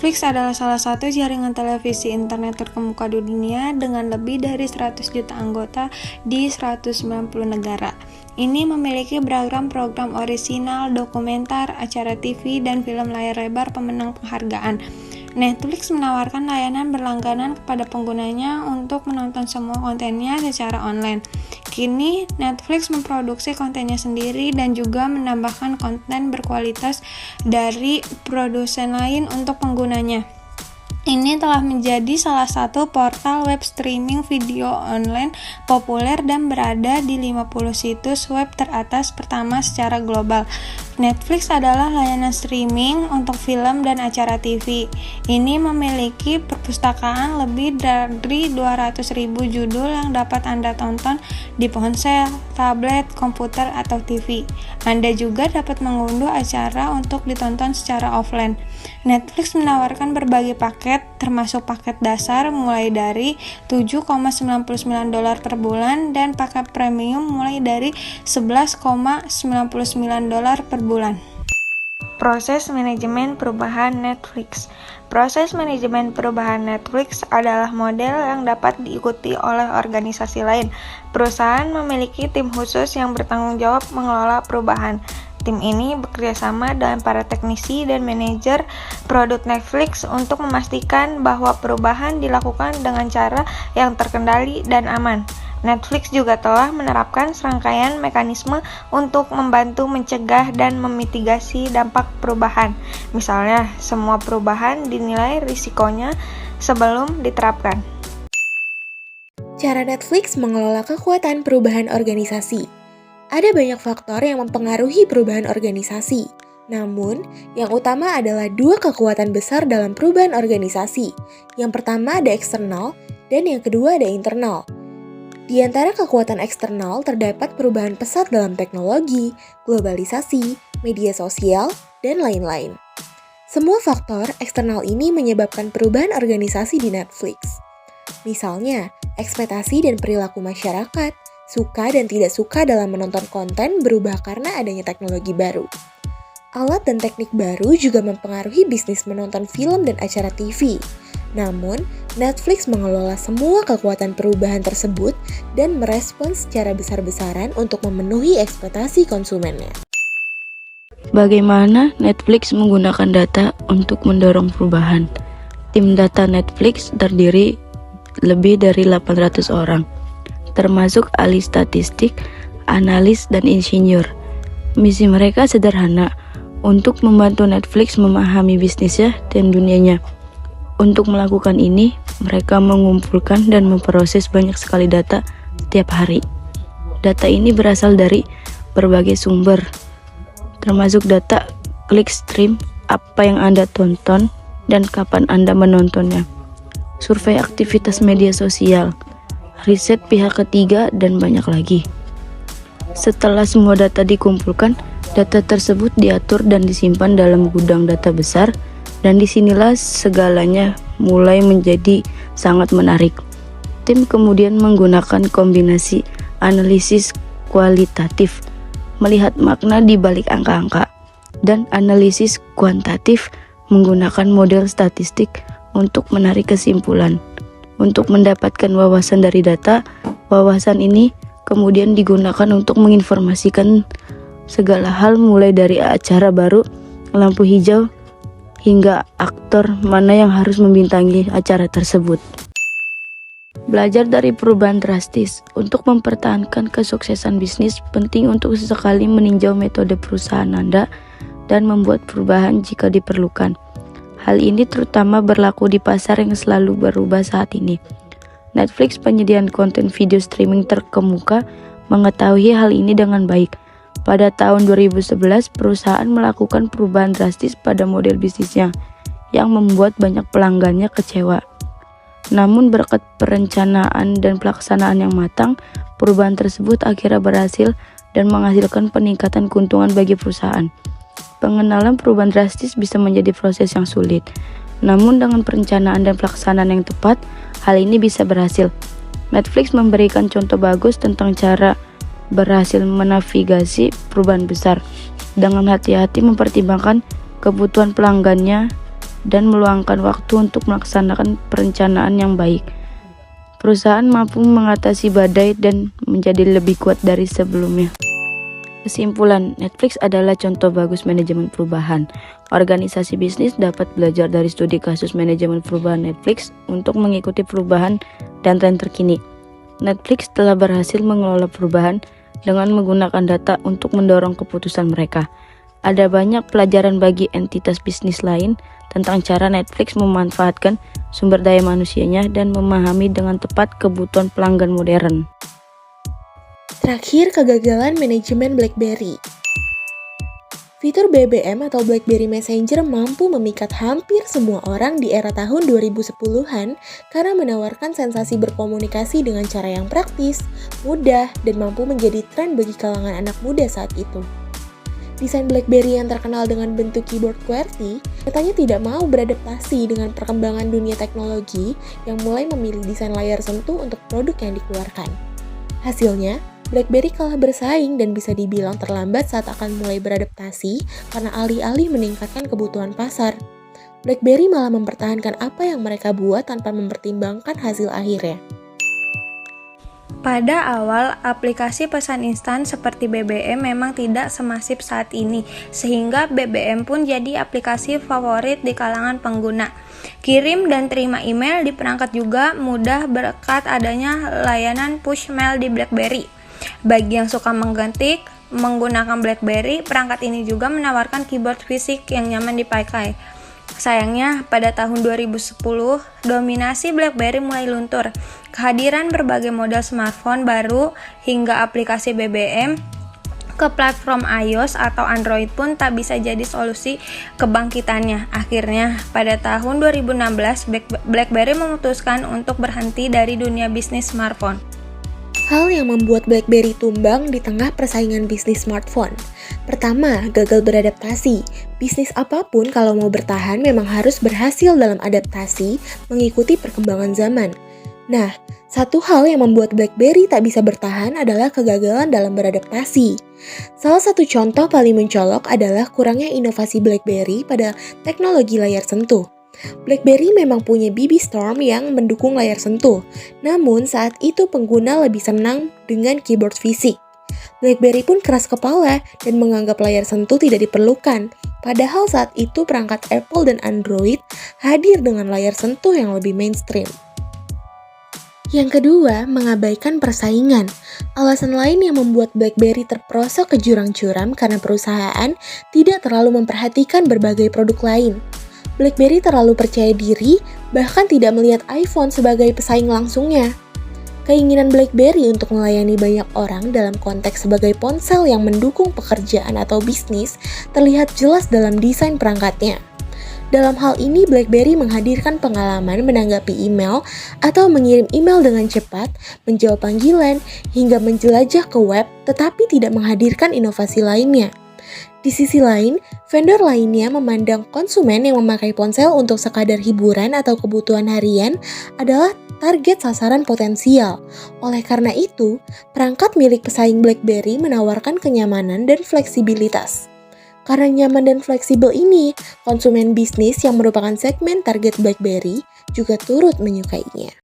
Netflix adalah salah satu jaringan televisi internet terkemuka di dunia dengan lebih dari 100 juta anggota di 190 negara. Ini memiliki beragam program orisinal, dokumenter, acara TV, dan film layar lebar pemenang penghargaan. Netflix menawarkan layanan berlangganan kepada penggunanya untuk menonton semua kontennya secara online. Kini, Netflix memproduksi kontennya sendiri dan juga menambahkan konten berkualitas dari produsen lain untuk penggunanya. Ini telah menjadi salah satu portal web streaming video online populer dan berada di 50 situs web teratas pertama secara global. Netflix adalah layanan streaming untuk film dan acara TV. Ini memiliki perpustakaan lebih dari 200.000 judul yang dapat Anda tonton di ponsel, tablet, komputer, atau TV. Anda juga dapat mengunduh acara untuk ditonton secara offline. Netflix menawarkan berbagai paket, termasuk paket dasar mulai dari $7,99 per bulan dan paket premium mulai dari $11,99 per bulan. Proses manajemen perubahan Netflix. Proses manajemen perubahan Netflix adalah model yang dapat diikuti oleh organisasi lain. Perusahaan memiliki tim khusus yang bertanggung jawab mengelola perubahan. Tim ini bekerja sama dengan para teknisi dan manajer produk Netflix untuk memastikan bahwa perubahan dilakukan dengan cara yang terkendali dan aman. Netflix juga telah menerapkan serangkaian mekanisme untuk membantu mencegah dan memitigasi dampak perubahan. Misalnya, semua perubahan dinilai risikonya sebelum diterapkan. Cara Netflix mengelola kekuatan perubahan organisasi. Ada banyak faktor yang mempengaruhi perubahan organisasi. Namun, yang utama adalah dua kekuatan besar dalam perubahan organisasi. Yang pertama ada eksternal, dan yang kedua ada internal. Di antara kekuatan eksternal terdapat perubahan pesat dalam teknologi, globalisasi, media sosial, dan lain-lain. Semua faktor eksternal ini menyebabkan perubahan organisasi di Netflix. Misalnya, ekspektasi dan perilaku masyarakat, suka dan tidak suka dalam menonton konten berubah karena adanya teknologi baru. Alat dan teknik baru juga mempengaruhi bisnis menonton film dan acara TV. Namun, Netflix mengelola semua kekuatan perubahan tersebut dan merespons secara besar-besaran untuk memenuhi ekspektasi konsumennya. Bagaimana Netflix menggunakan data untuk mendorong perubahan? Tim data Netflix terdiri lebih dari 800 orang, termasuk ahli statistik, analis, dan insinyur. Misi mereka sederhana, untuk membantu Netflix memahami bisnisnya dan dunianya. Untuk melakukan ini, mereka mengumpulkan dan memproses banyak sekali data setiap hari. Data ini berasal dari berbagai sumber, termasuk data clickstream, apa yang Anda tonton, dan kapan Anda menontonnya. Survei aktivitas media sosial, riset pihak ketiga, dan banyak lagi. Setelah semua data dikumpulkan, data tersebut diatur dan disimpan dalam gudang data besar, dan disinilah segalanya mulai menjadi sangat menarik. Tim kemudian menggunakan kombinasi analisis kualitatif, melihat makna di balik angka-angka, dan analisis kuantitatif menggunakan model statistik untuk menarik kesimpulan. Untuk mendapatkan wawasan dari data, wawasan ini kemudian digunakan untuk menginformasikan segala hal mulai dari acara baru, lampu hijau, hingga aktor mana yang harus membintangi acara tersebut. Belajar dari perubahan drastis. Untuk mempertahankan kesuksesan bisnis, penting untuk sesekali meninjau metode perusahaan Anda dan membuat perubahan jika diperlukan. Hal ini terutama berlaku di pasar yang selalu berubah saat ini. Netflix, penyediaan konten video streaming terkemuka, mengetahui hal ini dengan baik. Pada tahun 2011, perusahaan melakukan perubahan drastis pada model bisnisnya, yang membuat banyak pelanggannya kecewa. Namun berkat perencanaan dan pelaksanaan yang matang, perubahan tersebut akhirnya berhasil dan menghasilkan peningkatan keuntungan bagi perusahaan. Pengenalan perubahan drastis bisa menjadi proses yang sulit. Namun dengan perencanaan dan pelaksanaan yang tepat, hal ini bisa berhasil. Netflix memberikan contoh bagus tentang cara berhasil menavigasi perubahan besar dengan hati-hati mempertimbangkan kebutuhan pelanggannya dan meluangkan waktu untuk melaksanakan perencanaan yang baik. Perusahaan mampu mengatasi badai dan menjadi lebih kuat dari sebelumnya. Kesimpulan, Netflix adalah contoh bagus manajemen perubahan. Organisasi bisnis dapat belajar dari studi kasus manajemen perubahan Netflix untuk mengikuti perubahan dan tren terkini. Netflix telah berhasil mengelola perubahan dengan menggunakan data untuk mendorong keputusan mereka. Ada banyak pelajaran bagi entitas bisnis lain tentang cara Netflix memanfaatkan sumber daya manusianya dan memahami dengan tepat kebutuhan pelanggan modern. Terakhir, kegagalan manajemen BlackBerry. Fitur BBM atau BlackBerry Messenger mampu memikat hampir semua orang di era tahun 2010-an karena menawarkan sensasi berkomunikasi dengan cara yang praktis, mudah, dan mampu menjadi tren bagi kalangan anak muda saat itu. Desain BlackBerry yang terkenal dengan bentuk keyboard QWERTY katanya tidak mau beradaptasi dengan perkembangan dunia teknologi yang mulai memilih desain layar sentuh untuk produk yang dikeluarkan. Hasilnya, BlackBerry kalah bersaing dan bisa dibilang terlambat saat akan mulai beradaptasi karena alih-alih meningkatkan kebutuhan pasar. BlackBerry malah mempertahankan apa yang mereka buat tanpa mempertimbangkan hasil akhirnya. Pada awal, aplikasi pesan instan seperti BBM memang tidak semasif saat ini, sehingga BBM pun jadi aplikasi favorit di kalangan pengguna. Kirim dan terima email di perangkat juga mudah berkat adanya layanan push mail di BlackBerry. Bagi yang suka mengganti menggunakan BlackBerry, perangkat ini juga menawarkan keyboard fisik yang nyaman dipakai. Sayangnya, pada tahun 2010, dominasi BlackBerry mulai luntur. Kehadiran berbagai model smartphone baru hingga aplikasi BBM ke platform iOS atau Android pun tak bisa jadi solusi kebangkitannya. Akhirnya, pada tahun 2016, BlackBerry memutuskan untuk berhenti dari dunia bisnis smartphone. Hal yang membuat BlackBerry tumbang di tengah persaingan bisnis smartphone. Pertama, gagal beradaptasi. Bisnis apapun kalau mau bertahan memang harus berhasil dalam adaptasi mengikuti perkembangan zaman. Nah, satu hal yang membuat BlackBerry tak bisa bertahan adalah kegagalan dalam beradaptasi. Salah satu contoh paling mencolok adalah kurangnya inovasi BlackBerry pada teknologi layar sentuh. BlackBerry memang punya BB Storm yang mendukung layar sentuh, namun saat itu pengguna lebih senang dengan keyboard fisik. BlackBerry pun keras kepala dan menganggap layar sentuh tidak diperlukan, padahal saat itu perangkat Apple dan Android hadir dengan layar sentuh yang lebih mainstream. Yang kedua, mengabaikan persaingan. Alasan lain yang membuat BlackBerry terperosok ke jurang curam karena perusahaan tidak terlalu memperhatikan berbagai produk lain. BlackBerry terlalu percaya diri, bahkan tidak melihat iPhone sebagai pesaing langsungnya. Keinginan BlackBerry untuk melayani banyak orang dalam konteks sebagai ponsel yang mendukung pekerjaan atau bisnis terlihat jelas dalam desain perangkatnya. Dalam hal ini, BlackBerry menghadirkan pengalaman menanggapi email atau mengirim email dengan cepat, menjawab panggilan, hingga menjelajah ke web, tetapi tidak menghadirkan inovasi lainnya. Di sisi lain, vendor lainnya memandang konsumen yang memakai ponsel untuk sekadar hiburan atau kebutuhan harian adalah target sasaran potensial. Oleh karena itu, perangkat milik pesaing BlackBerry menawarkan kenyamanan dan fleksibilitas. Karena nyaman dan fleksibel ini, konsumen bisnis yang merupakan segmen target BlackBerry juga turut menyukainya.